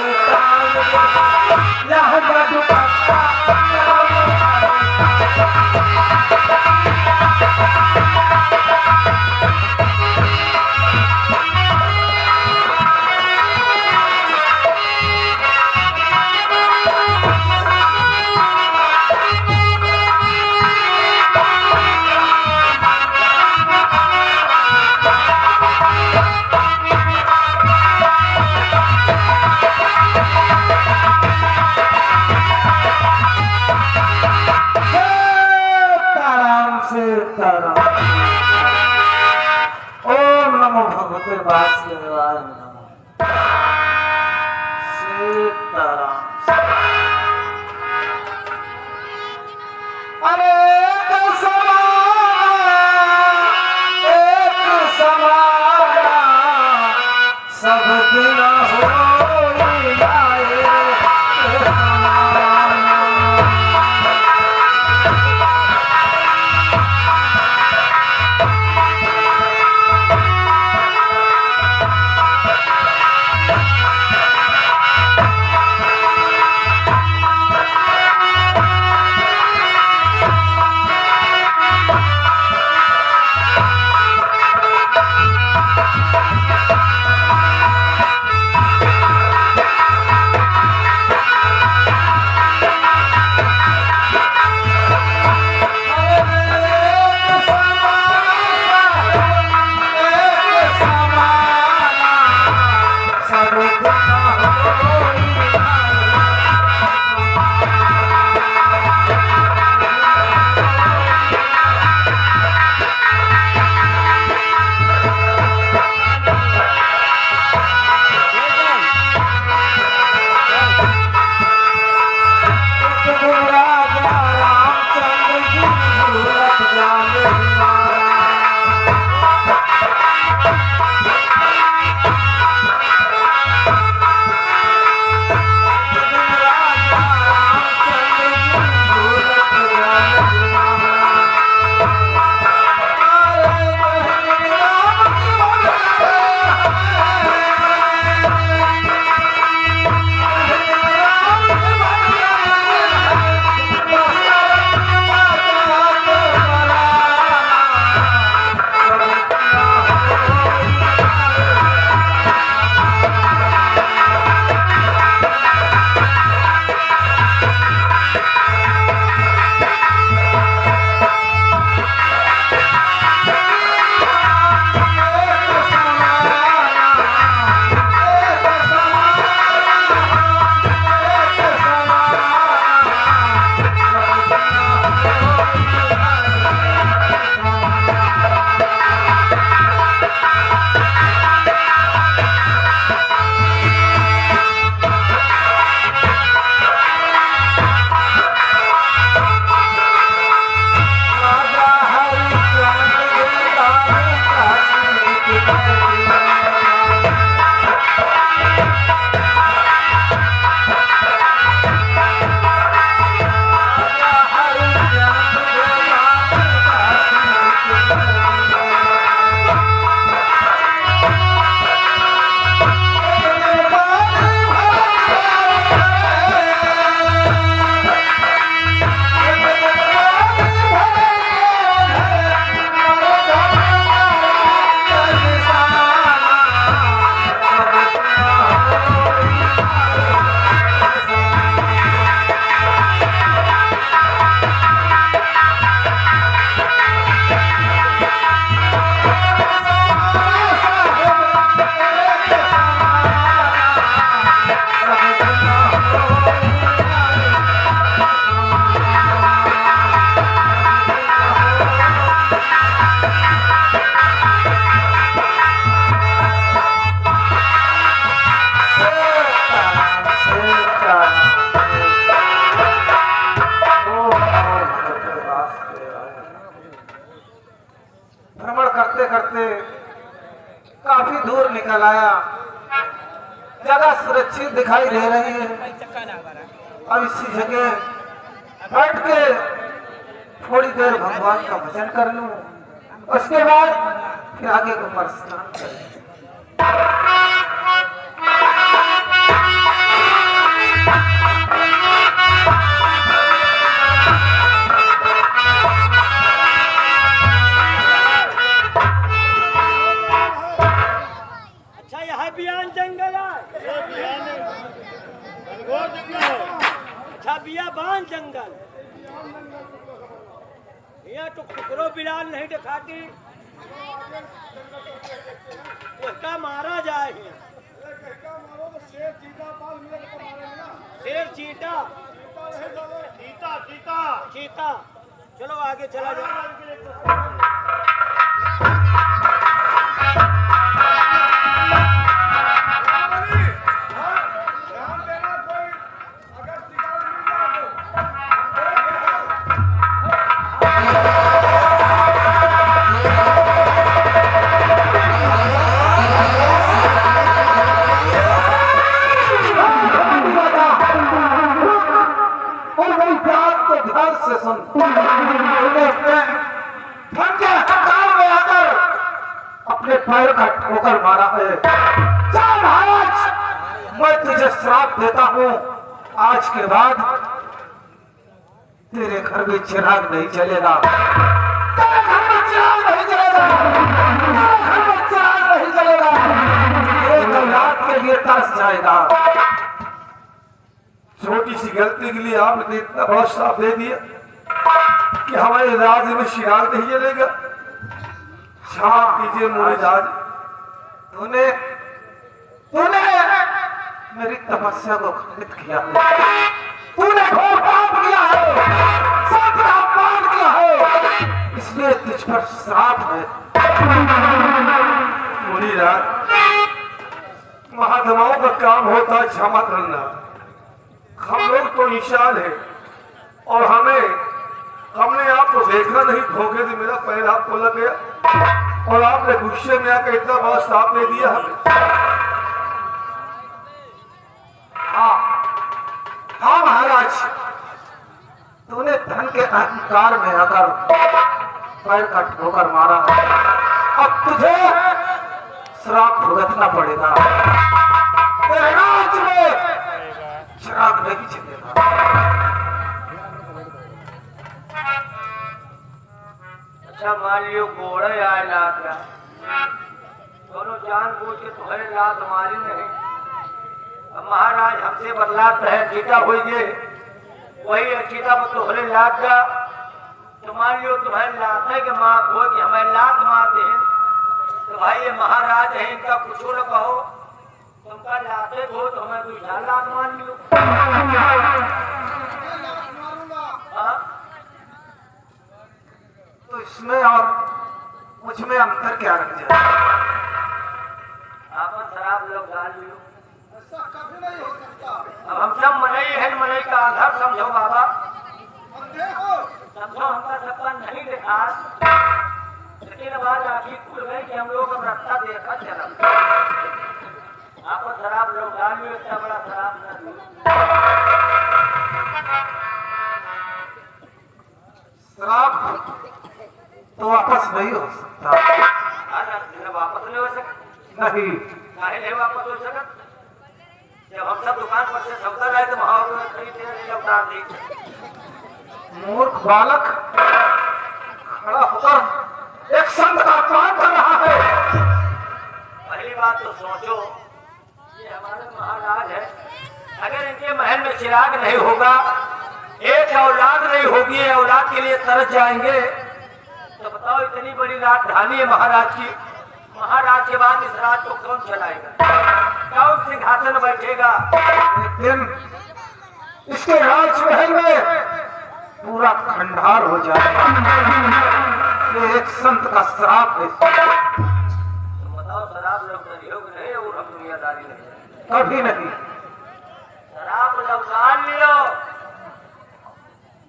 निकल आया। जगह सुरक्षित दिखाई दे रही है। अब इसी जगह बैठ के थोड़ी देर भगवान का भजन कर लूं, उसके बाद फिर आगे को प्रस्थान करें। अच्छा यहाँ बियान जंगल है। अच्छा बियाबान जंगल यहाँ तो कुकरो बिलाल नहीं दिखाती, उसका मारा जाए। शेर चीता चीता चीता चीता। चलो आगे चला जाओ। अपने पैर का ठोकर मारा है। चल महाराज, मैं तुझे श्राप देता हूँ, आज के बाद तेरे घर में चिराग नहीं जलेगा। तेरे घर में चिराग नहीं जलेगा। तेरे घर में चिराग नहीं जलेगा। एक औलाद के लिए तरस जाएगा। छोटी सी गलती के लिए आपने इतना बड़ा श्राप दे दिया कि हमारे राज्य में चिराग नहीं जलेगा। क्षमा कीजिए मुनिराज। तूने तूने मेरी तपस्या को खंडित किया है। तूने घोर पाप किया है, सत्य का अपमान किया है, इसलिए तुझ पर श्राप है। मुनिराज, महात्माओं का काम होता है क्षमा करना। हम लोग तो इंसान है और हमने आपको देखा नहीं, धोखे से मेरा पैर आपको लग गया और आपने गुस्से में आकर इतना बड़ा श्राप दे दिया हमें। हाँ महाराज, तूने धन के अहंकार में आकर पैर का ठोकर मारा है। अब तुझे श्राप भुगतना पड़ेगा। तेरे राज्य में चिराग नहीं जलेगा। अच्छा मान लियो घोड़े आए लात का दोनों जान बूझ के तुम्हारे लात मारी नहीं। अब महाराज हमसे बदलाव है, चीता हो गए वही चीता पर तुम्हारे लात का। तो मान लियो तुम्हारे लात है कि माँ हो कि हमें लात मारते हैं, तो भाई ये महाराज है, इनका कुछ न कहो। तुमका लाते हो तो हमें कुछ लात मान लियो। तो इसमें और मुझ में अंतर क्या रह जाए? आप शराब लोग डाल लियो। ऐसा कभी नहीं हो सकता। अब हम सब मनई का आधार समझो बाबा, समझो हमका सबका नहीं देखा, लेकिन अब आज आखिर खुल गई कि हम लोग अब रास्ता देखा चला। आप शराब लोग डाल लियो, इतना बड़ा शराब न लियो। श्राप तो वापस नहीं हो सकता। वापस नहीं हो सकता। नहीं, काहे नहीं वापस हो सकता? जब हम सब दुकान पर से सौदा लाए तो महावर खरीदे लौटा दी। मूर्ख बालक खड़ा होकर एक संत का अपमान कर रहा है। पहली बात तो सोचो, ये हमारे महाराज है, अगर इनके महल में चिराग नहीं होगा, एक औलाद नहीं होगी, औलाद के लिए तरस जाएंगे, तो बताओ इतनी बड़ी राजधानी है महाराज की, महाराज के बाद इस राज को कौन चलाएगा? कौन सिंहासन बैठेगा? लेकिन इसके राजमहल में पूरा खंडार हो जाएगा। ये एक संत का श्राप है। तो बताओ शराब लोग योग नहीं और हम दुनियादारी नहीं, कभी नहीं। शराब लोग जान लियो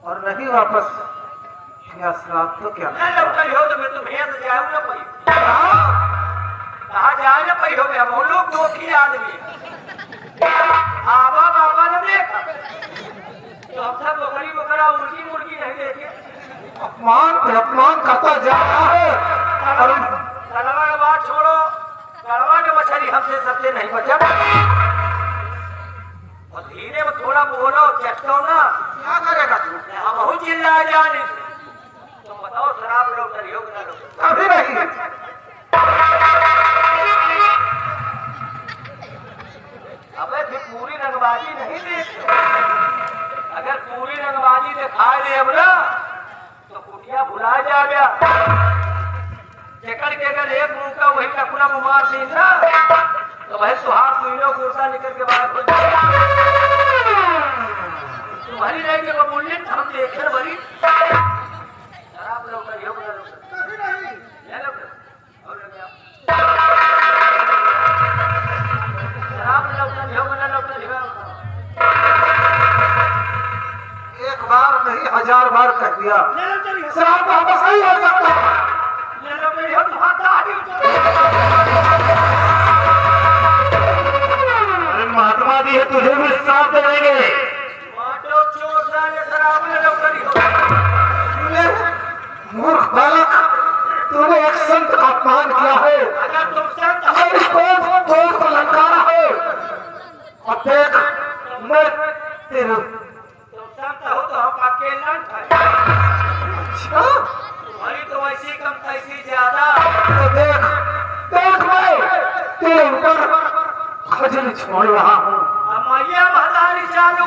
और नहीं वापस या श्राप तो क्या? न लौटा हो तो मैं तो भैया से जाऊँ ना कोई। कहा जाए ना पही हो गया हम लोग दो की आदमी आवा बाबा ने देखा तो हम सब बकरी बकरा मुर्गी मुर्गी नहीं देखे अपमान पे अपमान करता जा रहा है। और कड़वा का बात छोड़ो कड़वा के मछली हमसे सबसे नहीं बचा और धीरे में थोड़ा बोलो चटको ना क्या करेगा तू? हम बहुत चिल्ला जाने तो बताओ शराब लोग डरियो कि ना लोग कभी नहीं। अबे फिर पूरी रंगबाजी नहीं देखते अगर पूरी रंगबाजी दिखा दे अब ना तो कुटिया भुला जा गया चकड़ के अगर एक मुंह का वही टकुरा मार दी ना तो भाई सुहाग पीलो गुर्दा निकल के बाहर हो तुम्हारी नहीं के बोलिए हम देखे बड़ी शराब लोग करियो बना लोग शराब लोग करियो बना लोग एक बार नहीं 1000 बार कह दिया शराब वापस नहीं हो सकता। अरे महात्मा जी है तुझे भी साथ देंगे। मूर्ख बालक तूने एक संत का अपमान किया है अगर तुम संत हो और इसको को ललकारा है और देख मैं तेरे तुम संत हो तो हम अकेला थे अच्छा तुम्हारी तो वैसी कम कैसी ज्यादा तो देख देख मैं तेरे ऊपर खजल छोड़ रहा हूँ। अब मैया महतारी चालू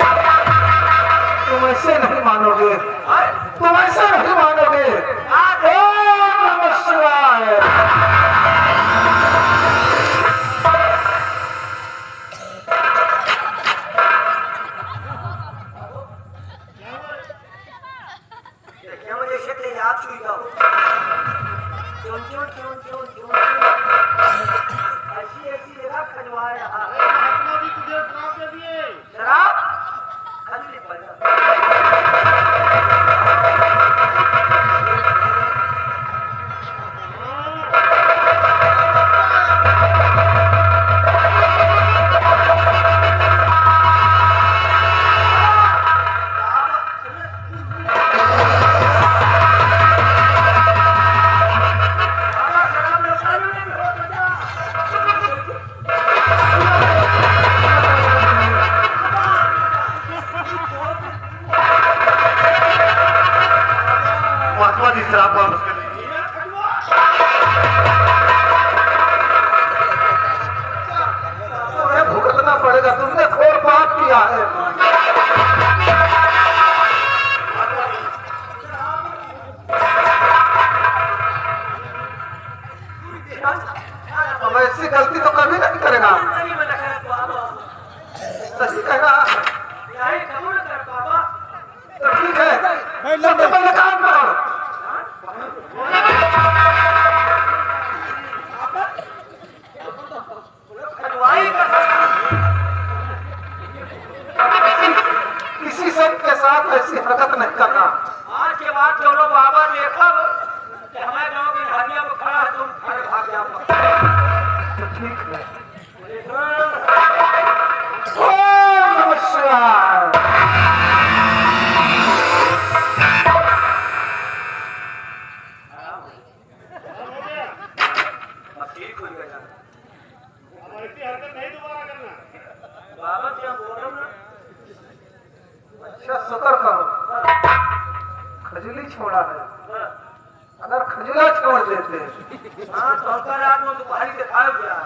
तुम ऐसे नहीं मानोगे है? तुम ऐसे नहीं मानोगे। ओम नमः शिवाय। देखिए मुझे क्षेत्र याद चुई का क्यों ऐसी ऐसी जगह खजवा रहा है शराब खजली पड़ महात्मा जी शराब वापस कर दीजिए। तुम्हें भुगतना पड़ेगा तुमने घोर पाप किया है। अब ऐसी गलती तो कभी नहीं करेगा। सही कहेगा तो ठीक है सबसे पहले काम करो। किसी संत के साथ ऐसी हरकत नहीं करना। आज के बाद दोनों बाबा देखा कि हमारे गांव की हरिया में खड़ा है तुम घर भाग जाओ तो ठीक है। ओम नमः शिवाय। अब ठीक हो गया बाबा क्या बोल रहा हूँ अच्छा शुक्र करो खजली छोड़ा है। अगर खजला छोड़ देते हाँ तो हल्का रात में दोपहरी दिखाओ क्या